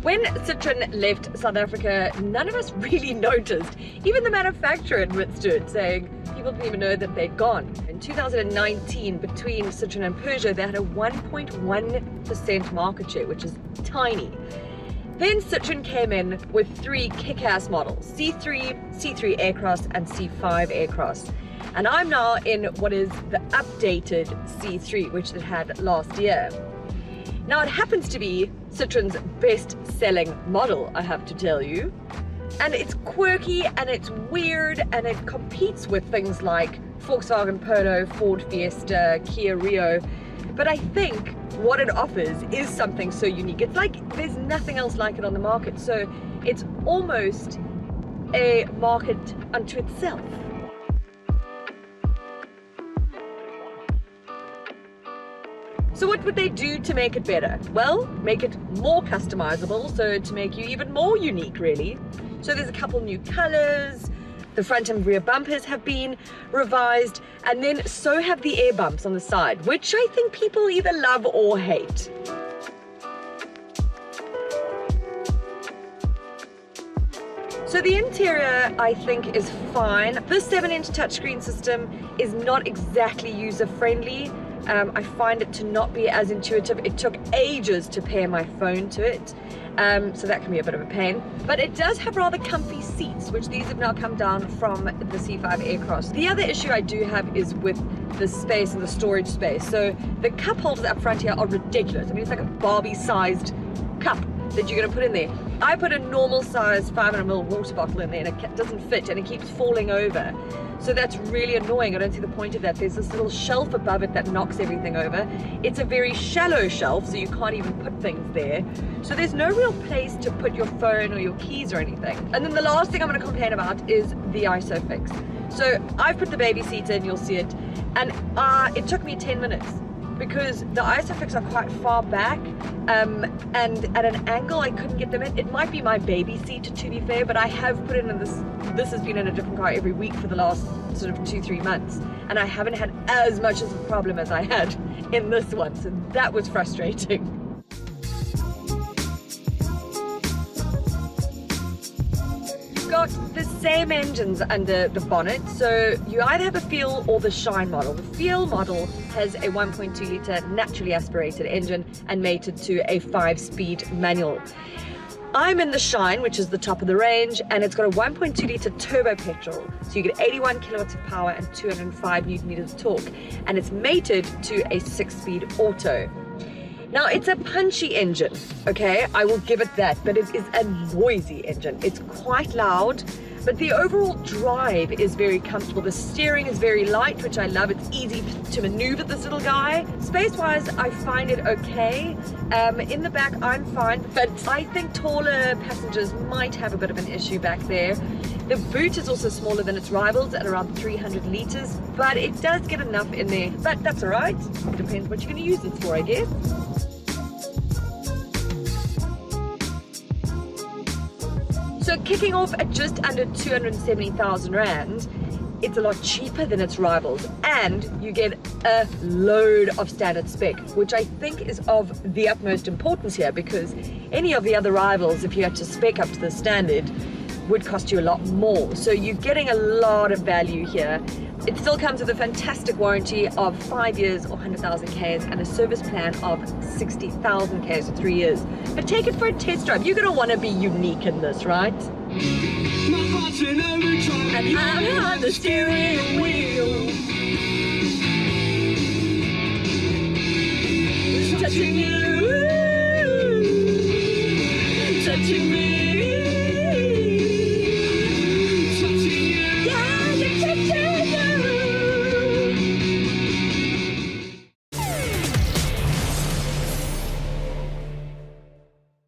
When Citroen left South Africa, none of us really noticed. Even the manufacturer admits to it, saying people didn't even know that they'd gone. In 2019, between Citroen and Peugeot, they had a 1.1% market share, which is tiny. Then Citroen came in with 3 kick-ass models, C3, C3 Aircross, and C5 Aircross. And I'm now in what is the updated C3, which it had last year. Now it happens to be Citroen's best-selling model, I have to tell you. And it's quirky and it's weird and it competes with things like Volkswagen Polo, Ford Fiesta, Kia Rio. But I think what it offers is something so unique. It's like there's nothing else like it on the market. So it's almost a market unto itself. So what would they do to make it better? Well, make it more customizable, so to make you even more unique, really. So there's a couple new colors, the front and rear bumpers have been revised, and then so have the air bumps on the side, which I think people either love or hate. So the interior, I think, is fine. This 7-inch touchscreen system is not exactly user-friendly. I find it to not be as intuitive. It took ages to pair my phone to it, so that can be a bit of a pain. But it does have rather comfy seats, which these have now come down from the C5 Aircross. The other issue I do have is with the space and the storage space. So the cup holders up front here are ridiculous. I mean, it's like a Barbie-sized cup that you're going to put in there. I put a normal size 500ml water bottle in there and it doesn't fit and it keeps falling over. So that's really annoying. I don't see the point of that. There's this little shelf above it that knocks everything over. It's a very shallow shelf, so you can't even put things there. So there's no real place to put your phone or your keys or anything. And then the last thing I'm going to complain about is the ISOFIX. So I've put the baby seat in, you'll see it, and it took me 10 minutes. Because the ISOFIX are quite far back and at an angle I couldn't get them in. It might be my baby seat, to be fair, but I have put it in this has been in a different car every week for the last sort of 2-3 months, and I haven't had as much of a problem as I had in this one, so that was frustrating. Got the same engines under the bonnet, so you either have a Feel or the Shine model. The Feel model has a 1.2 litre naturally aspirated engine and mated to a 5-speed manual. I'm in the Shine, which is the top of the range, and it's got a 1.2 litre turbo petrol, so you get 81 kilowatts of power and 205 newton meters of torque, and it's mated to a 6-speed auto. Now, it's a punchy engine, okay? I will give it that, but it is a noisy engine. It's quite loud, but the overall drive is very comfortable. The steering is very light, which I love. It's easy to maneuver this little guy. Space-wise, I find it okay. In the back, I'm fine, but I think taller passengers might have a bit of an issue back there. The boot is also smaller than its rivals at around 300 litres, but it does get enough in there. But that's all right. It depends what you're going to use it for, I guess. So kicking off at just under 270,000 Rand, it's a lot cheaper than its rivals, and you get a load of standard spec, which I think is of the utmost importance here, because any of the other rivals, if you had to spec up to the standard, would cost you a lot more. So you're getting a lot of value here. It still comes with a fantastic warranty of 5 years or 100,000 Ks and a service plan of 60,000 Ks for 3 years. But take it for a test drive. You're going to want to be unique in this, right? And I'm on the steering wheel, touching you.